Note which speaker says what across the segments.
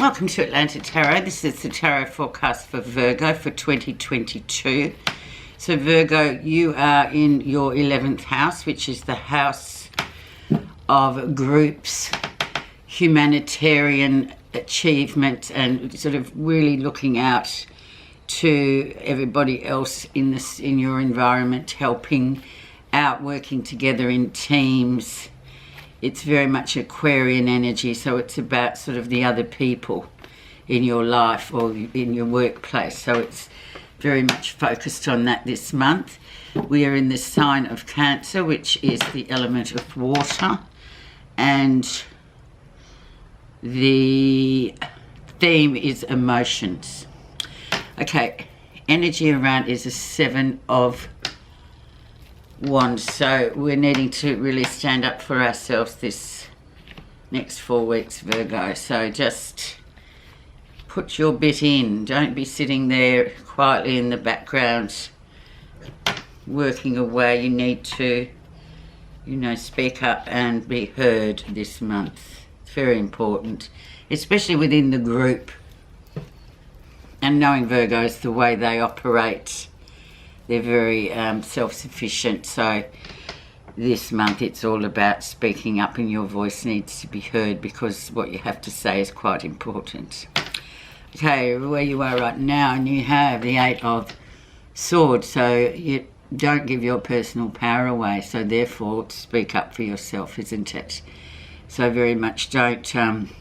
Speaker 1: Welcome to Atlantic Tarot. This is the tarot forecast for Virgo for 2022. So Virgo, you are in your 11th house, which is the house of groups, humanitarian achievement, and sort of really looking out to everybody else in your environment, helping out, working together in teams. It's very much Aquarian energy, so it's about sort of the other people in your life or in your workplace. So it's very much focused on that this month. We are in the sign of Cancer, which is the element of water, and the theme is emotions. Okay, energy around is a 7 of Wands, so we're needing to really stand up for ourselves this next 4 weeks, Virgo. So just put your bit in. Don't be sitting there quietly in the background working away. You need to, speak up and be heard this month. It's very important, especially within the group. And knowing Virgos, the way they operate, they're very self-sufficient. So this month it's all about speaking up, and your voice needs to be heard because what you have to say is quite important. Okay, where you are right now, and you have the 8 of Swords, so you don't give your personal power away, so therefore speak up for yourself, isn't it? So very much don't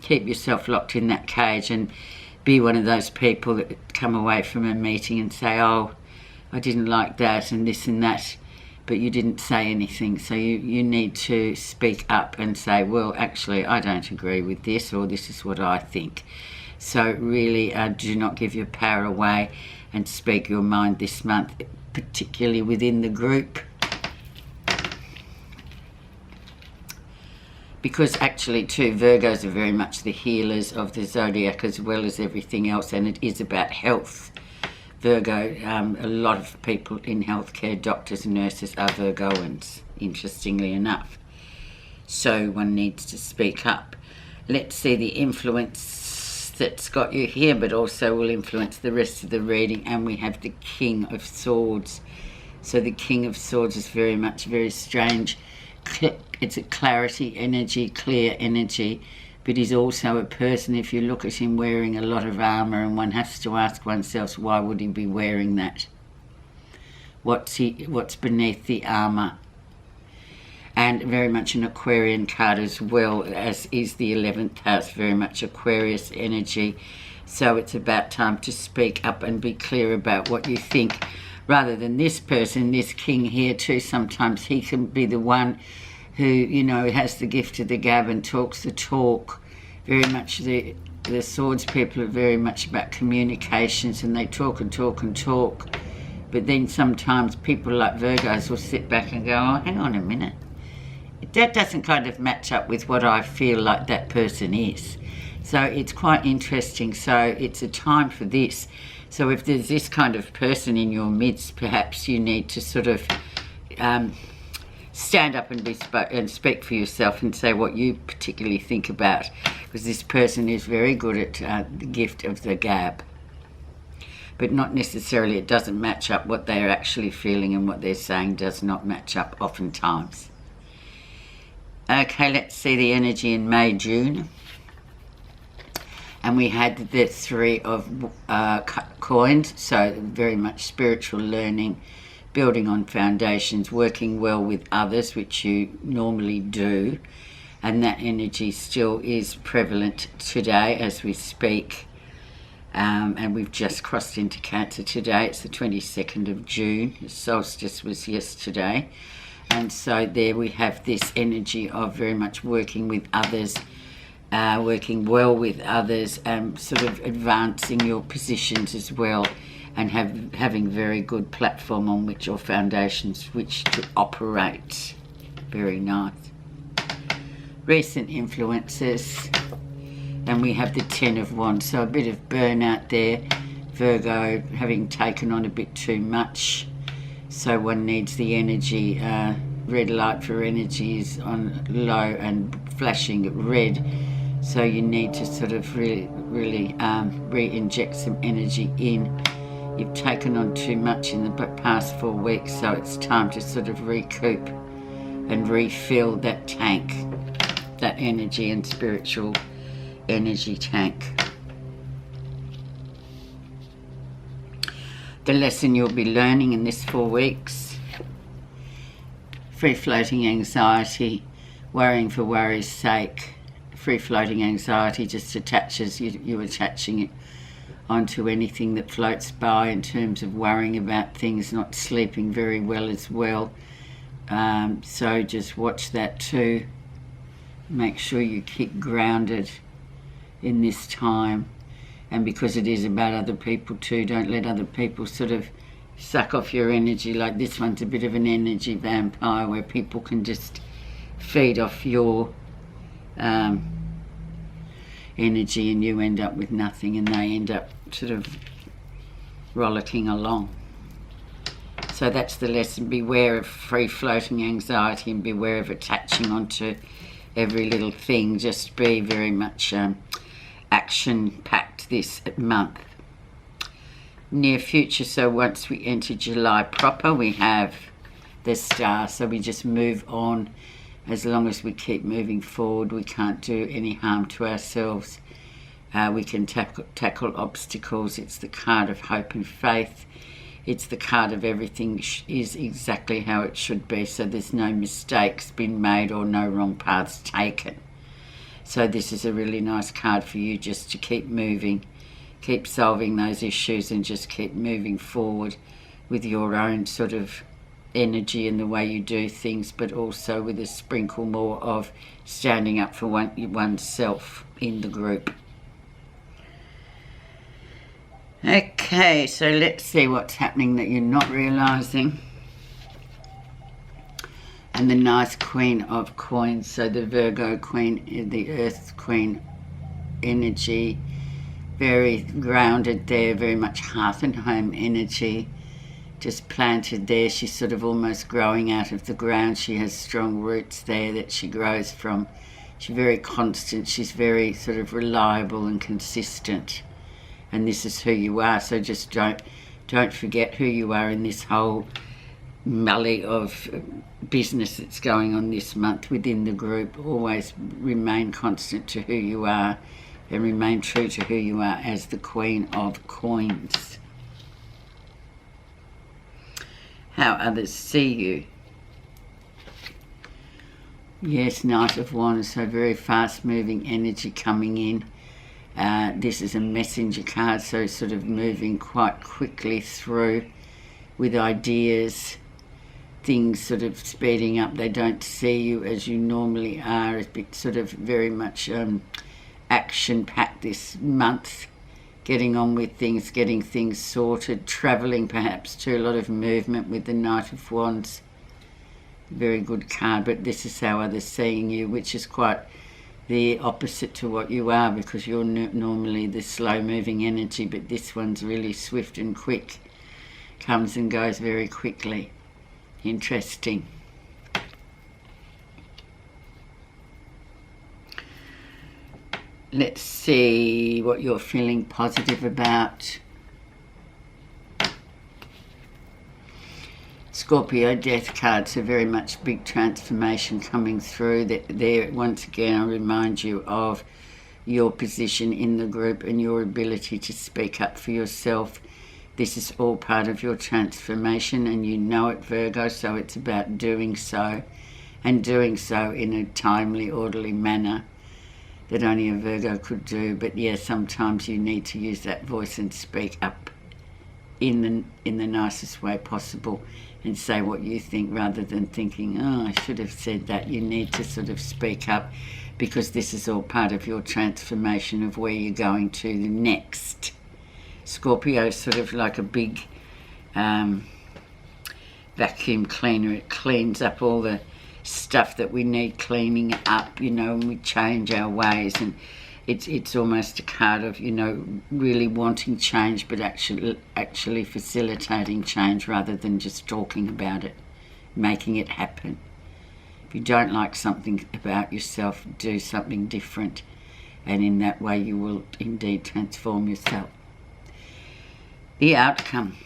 Speaker 1: keep yourself locked in that cage and be one of those people that come away from a meeting and say, oh, I didn't like that and this and that, but you didn't say anything. So you need to speak up and say, well, actually, I don't agree with this, or this is what I think. So really do not give your power away and speak your mind this month, particularly within the group. Because actually too, Virgos are very much the healers of the zodiac as well as everything else, and it is about health. Virgo, a lot of people in healthcare, doctors and nurses, are Virgoans, interestingly enough. So one needs to speak up. Let's see the influence that's got you here, but also will influence the rest of the reading. And we have the King of Swords. So the King of Swords is very strange. It's a clarity energy, clear energy. But he's also a person, if you look at him wearing a lot of armour, and one has to ask oneself, why would he be wearing that? What's beneath the armour? And very much an Aquarian card as well, as is the 11th house, very much Aquarius energy. So it's about time to speak up and be clear about what you think, rather than this person, this king here too. Sometimes he can be the one who, has the gift of the gab and talks the talk. Very much the Swords people are very much about communications, and they talk and talk and talk. But then sometimes people like Virgos will sit back and go, oh, hang on a minute. That doesn't kind of match up with what I feel like that person is. So it's quite interesting. So it's a time for this. So if there's this kind of person in your midst, perhaps you need to sort of stand up and speak for yourself and say what you particularly think about, because this person is very good at the gift of the gab, but not necessarily, it doesn't match up what they're actually feeling, and what they're saying does not match up oftentimes. Okay, let's see the energy in May, June. And we had the 3 of coins, so very much spiritual learning, building on foundations, working well with others, which you normally do. And that energy still is prevalent today as we speak. And we've just crossed into Cancer today. It's the 22nd of June. The solstice was yesterday. And so there we have this energy of very much working with others, working well with others, sort of advancing your positions as well, and having very good platform on which your foundations which to operate. Very nice. Recent influences, and we have the 10 of Wands, so a bit of burnout there. Virgo having taken on a bit too much, so one needs the energy. Red light for energy is on low and flashing red So you need to sort of really re-inject some energy in. You've taken on too much in the past 4 weeks, so it's time to sort of recoup and refill that tank, that energy and spiritual energy tank. The lesson you'll be learning in this 4 weeks: free-floating anxiety, worrying for worry's sake. Free-floating anxiety just attaches, you attaching it onto anything that floats by in terms of worrying about things, not sleeping very well as well. So just watch that too. Make sure you keep grounded in this time. And because it is about other people too, don't let other people sort of suck off your energy. Like this one's a bit of an energy vampire where people can just feed off your energy and you end up with nothing and they end up sort of rollicking along. So that's the lesson. Beware of free-floating anxiety and beware of attaching onto every little thing. Just be very much action-packed this month. Near future, so once we enter July proper, we have the star, so we just move on. As long as we keep moving forward, we can't do any harm to ourselves. We can tackle obstacles. It's the card of hope and faith. It's the card of everything is exactly how it should be, so there's no mistakes been made or no wrong paths taken. So this is a really nice card for you just to keep moving, keep solving those issues and just keep moving forward with your own sort of energy and the way you do things, but also with a sprinkle more of standing up for oneself in the group. Okay, so let's see what's happening that you're not realising. And the nice Queen of Coins, so the Virgo Queen, the Earth Queen energy, very grounded there, very much hearth and home energy, just planted there. She's sort of almost growing out of the ground. She has strong roots there that she grows from. She's very constant. She's very sort of reliable and consistent. And this is who you are. So just don't forget who you are in this whole melee of business that's going on this month within the group. Always remain constant to who you are and remain true to who you are as the Queen of Coins. How others see you. Yes, Knight of Wands, so very fast moving energy coming in. This is a messenger card, so sort of moving quite quickly through with ideas, things sort of speeding up. They don't see you as you normally are. It's been sort of very much action-packed this month, getting on with things, getting things sorted, travelling perhaps too, a lot of movement with the Knight of Wands. Very good card, but this is how others seeing you, which is quite the opposite to what you are, because you're normally the slow-moving energy, but this one's really swift and quick, comes and goes very quickly. Interesting. Let's see what you're feeling positive about. Scorpio death card, so very much big transformation coming through. There, once again, I remind you of your position in the group and your ability to speak up for yourself. This is all part of your transformation and you know it, Virgo, so it's about doing so and doing so in a timely, orderly manner that only a Virgo could do. But yeah, sometimes you need to use that voice and speak up in the nicest way possible and say what you think rather than thinking, oh, I should have said that. You need to sort of speak up because this is all part of your transformation of where you're going to the next. Scorpio is sort of like a big vacuum cleaner. It cleans up all the stuff that we need cleaning up, you know, and we change our ways, and it's almost a card of, you know, really wanting change but actually facilitating change rather than just talking about it, making it happen. If you don't like something about yourself, do something different. and in that way you will indeed transform yourself. The outcome.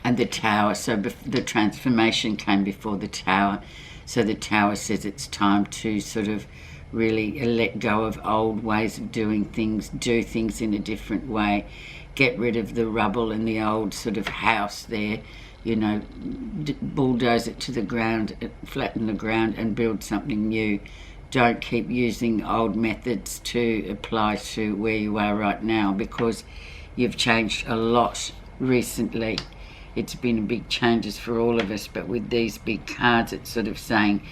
Speaker 1: And the Tower, so the transformation came before the Tower. So the Tower says it's time to sort of really let go of old ways of doing things, do things in a different way, get rid of the rubble and the old sort of house there, you know, bulldoze it to the ground, flatten the ground and build something new. Don't keep using old methods to apply to where you are right now, because you've changed a lot recently. It's been big changes for all of us, but with these big cards, it's sort of saying,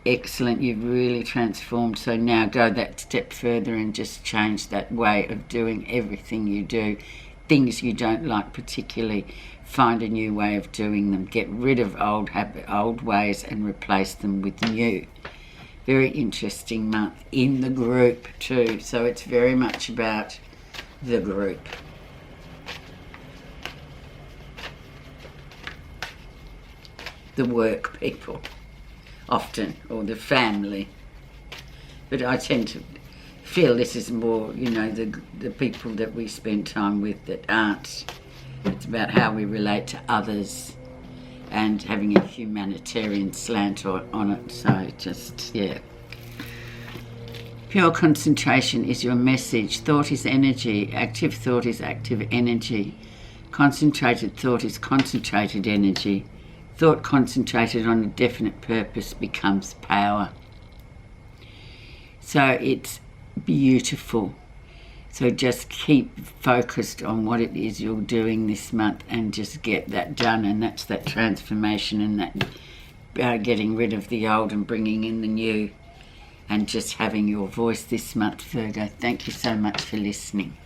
Speaker 1: excellent, you've really transformed. So now go that step further and just change that way of doing everything you do. Things you don't like particularly, find a new way of doing them. Get rid of old ways and replace them with new. Very interesting month in the group too. So it's very much about the group. The work people, often, or the family. But I tend to feel this is more, you know, the people that we spend time with that aren't. It's about how we relate to others and having a humanitarian slant on it. So just, yeah. Pure concentration is your message. Thought is energy. Active thought is active energy. Concentrated thought is concentrated energy. Thought concentrated on a definite purpose becomes power. So it's beautiful. So just keep focused on what it is you're doing this month and just get that done. And that's that transformation and that getting rid of the old and bringing in the new and just having your voice this month, Virgo. Thank you so much for listening.